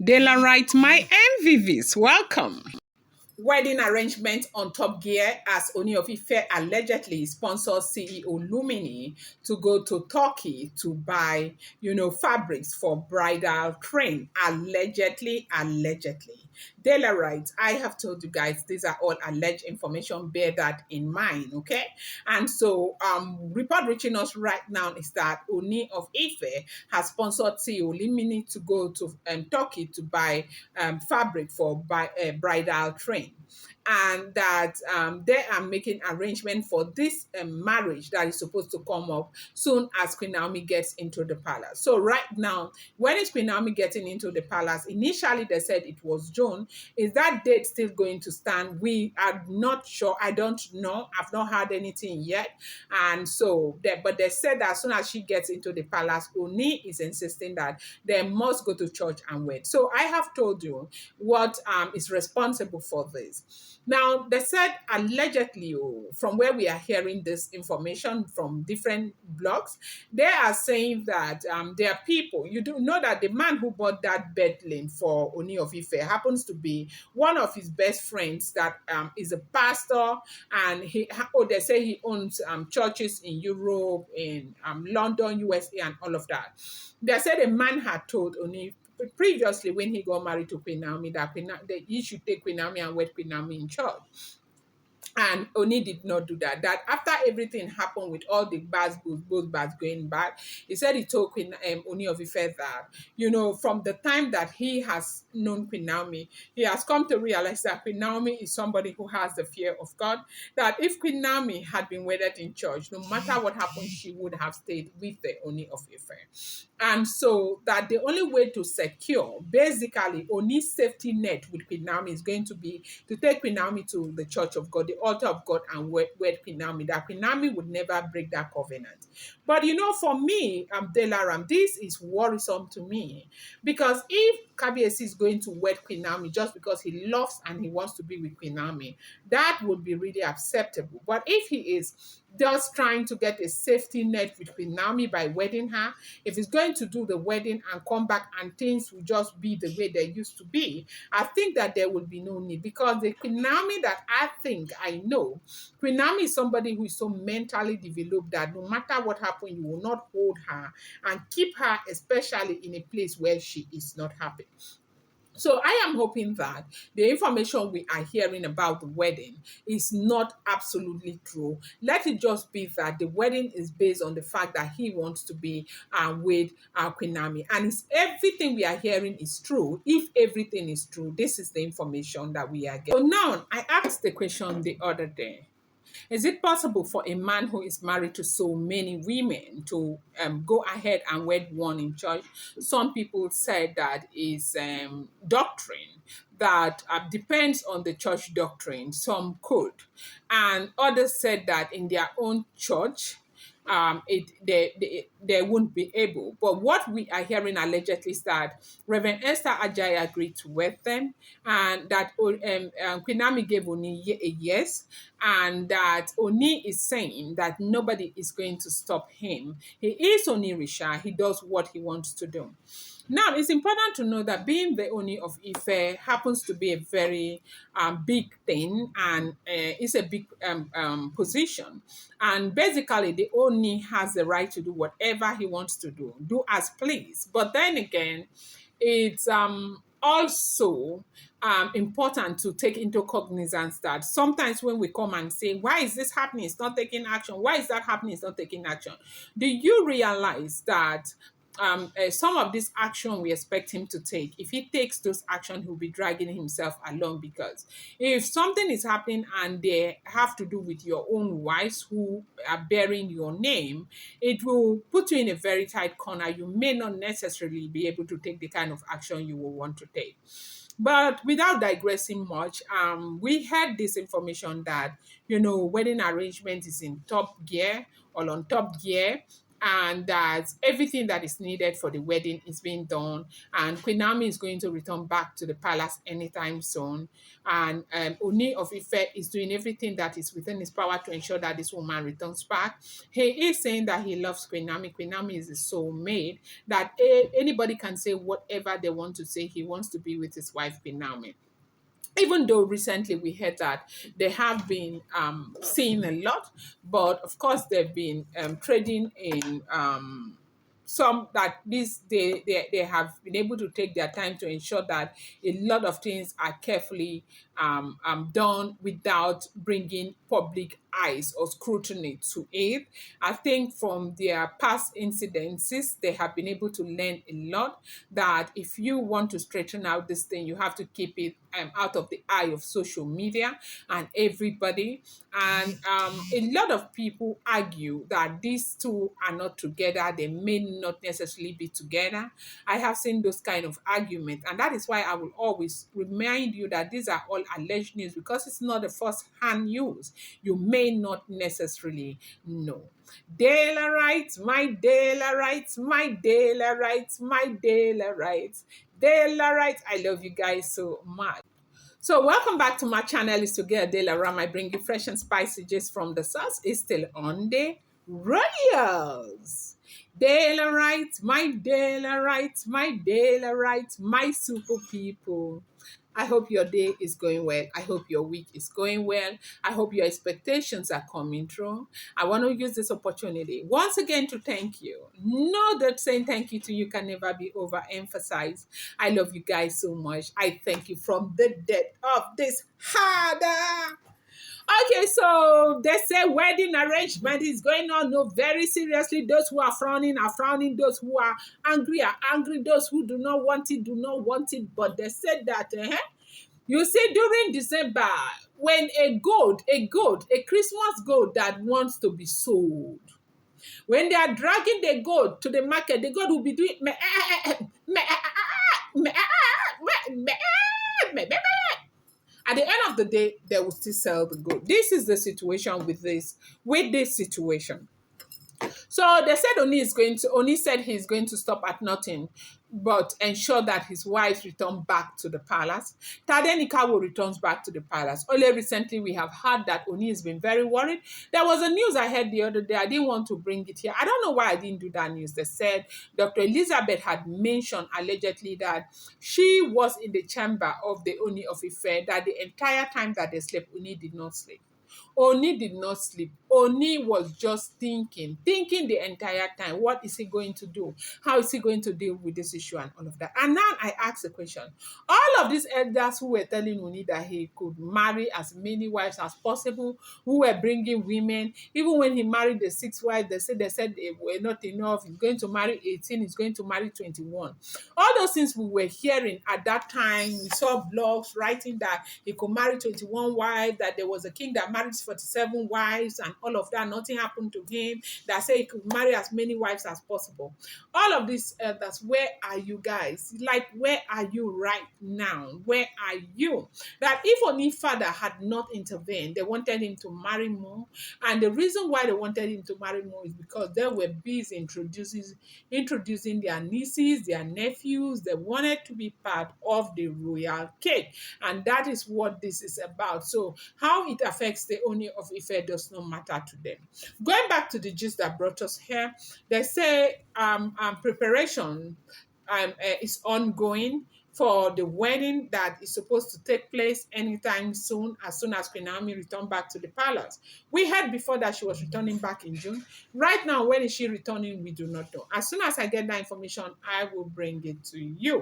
Daylight, my MVVs, welcome. Wedding arrangement on Top Gear as Ooni of Ife allegedly sponsored Ceolumminee to go to Turkey to buy, fabrics for bridal train. Allegedly. Daylight, I have told you guys these are all alleged information. Bear that in mind, okay? And so, report reaching us right now is that Ooni of Ife has sponsored Ceolumminee to go to Turkey to buy fabric for bridal train, and that they are making arrangement for this marriage that is supposed to come up soon as Queen Naomi gets into the palace. So right now, when is Queen Naomi getting into the palace? Initially, they said it was June. Is that date still going to stand? We are not sure. I don't know. I've not heard anything yet. And so, but they said that as soon as she gets into the palace, Oni is insisting that they must go to church and wed. So I have told you what is responsible for this. Now, they said allegedly, from where we are hearing this information from different blogs, they are saying that there are people, you do know that the man who bought that bedlane for Ooni of Ife happens to be one of his best friends that is a pastor, and they say he owns churches in Europe, in London, USA, and all of that. They said a man had told Ooni previously when he got married to Queen Naomi that he should take Queen Naomi and wed Queen Naomi in church. And Oni did not do that. That after everything happened with all the both bars going back, he said he told Queen Oni of Ife that, from the time that he has known Queen Naomi, he has come to realize that Queen Naomi is somebody who has the fear of God. That if Queen Naomi had been wedded in church, no matter what happened, she would have stayed with the Oni of Ife. And so that the only way to secure, basically, Oni's safety net with Queen Naomi is going to be to take Queen Naomi to the church of God, the altar of God, and wed Queen Naomi. That Queen Naomi would never break that covenant. But for me, Delaram, this is worrisome to me, because if Kabiesi is going to wed Queen Naomi just because he loves and he wants to be with Queen Naomi, that would be really acceptable. But if he is just trying to get a safety net with Queen Naomi by wedding her, if he's going to do the wedding and come back and things will just be the way they used to be, I think that there will be no need, because the Queen Naomi that I know, Queen Naomi is somebody who is so mentally developed that no matter what happens, you will not hold her and keep her, especially in a place where she is not happy. So I am hoping that the information we are hearing about the wedding is not absolutely true. Let it just be that the wedding is based on the fact that he wants to be with Queen Naomi. And if everything we are hearing is true, if everything is true, this is the information that we are getting. So now, I asked the question the other day. Is it possible for a man who is married to so many women to go ahead and wed one in church? Some people said that is doctrine that depends on the church doctrine. Some could, and others said that in their own church, they won't be able. But what we are hearing allegedly is that Reverend Esther Ajayi agreed to wed them, and that Queen Naomi gave Oni a yes, and that Oni is saying that nobody is going to stop him. He is Oni Risha. He does what he wants to do. Now, it's important to know that being the Ooni of Ife happens to be a very big thing, and it's a big position. And basically, the Ooni has the right to do whatever he wants to do as please. But then again, it's also important to take into cognizance that sometimes when we come and say, why is this happening? It's not taking action. Why is that happening? It's not taking action. Do you realize that some of this action we expect him to take, if he takes those action, he'll be dragging himself along? Because if something is happening and they have to do with your own wives who are bearing your name, it will put you in a very tight corner. You may not necessarily be able to take the kind of action you will want to take. But without digressing much, we had this information that, wedding arrangement is in top gear or on top gear. and that everything that is needed for the wedding is being done. And Queen Naomi is going to return back to the palace anytime soon. And Ooni of Ife is doing everything that is within his power to ensure that this woman returns back. He is saying that he loves Queen Naomi. Queen Naomi is his soulmate, that anybody can say whatever they want to say. He wants to be with his wife, Queen Naomi. Even though recently we heard that they have been seeing a lot, but of course they've been trading in some that they have been able to take their time to ensure that a lot of things are carefully done without bringing public eyes or scrutiny to it. I think from their past incidences, they have been able to learn a lot, that if you want to straighten out this thing, you have to keep it out of the eye of social media and everybody. And a lot of people argue that these two are not together. They may not necessarily be together. I have seen those kind of arguments, and that is why I will always remind you that these are all alleged news, because it's not the first hand news. You may not necessarily know. Daily rights, my daily rights, my daily rights, my daily rights, daily rights. I love you guys so much. So welcome back to my channel. It's Together Daily Ram. I bring you fresh and spicy gist from the source. It's still on the royals. Daily rights, my daily rights, my daily rights, my super people. I hope your day is going well. I hope your week is going well. I hope your expectations are coming true. I want to use this opportunity once again to thank you. Know that saying thank you to you can never be overemphasized. I love you guys so much. I thank you from the depth of this heart. Okay, so they say wedding arrangement is going on. No, very seriously. Those who are frowning. Those who are angry. Those who do not want it, do not want it. But they said that, you see, during December, when a Christmas goat that wants to be sold, when they are dragging the goat to the market, the goat will be doing meh, meh, meh, meh, meh, meh. At the end of the day, they will still sell the goat. This is the situation with this situation. So they said Oni said he's going to stop at nothing but ensure that his wife return back to the palace. Tadenikawo returns back to the palace. Only recently we have heard that Oni has been very worried. There was a news I heard the other day. I didn't want to bring it here. I don't know why I didn't do that news. They said Dr. Elizabeth had mentioned allegedly that she was in the chamber of the Ooni of Ife, that the entire time that they slept, Oni did not sleep. Oni did not sleep. Oni was just thinking the entire time. What is he going to do? How is he going to deal with this issue and all of that? And now I ask the question. All of these elders who were telling Oni that he could marry as many wives as possible, who were bringing women, even when he married the sixth wife, they said they were not enough. He's going to marry 18, he's going to marry 21. All those things we were hearing at that time, we saw blogs writing that he could marry 21 wives, that there was a king that married 47 wives and all of that. Nothing happened to him. That said he could marry as many wives as possible. All of this, that's where are you guys? Like, where are you right now? Where are you? That if Oni father had not intervened, they wanted him to marry more. And the reason why they wanted him to marry more is because they were busy introducing their nieces, their nephews. They wanted to be part of the royal cake. And that is what this is about. So how it affects the Ooni of Ife does not matter to them. Going back to the gist that brought us here, they say preparation is ongoing for the wedding that is supposed to take place anytime soon as Queen Naomi returned back to the palace. We heard before that she was returning back in June. Right now, when is she returning? We do not know. As soon as I get that information, I will bring it to you.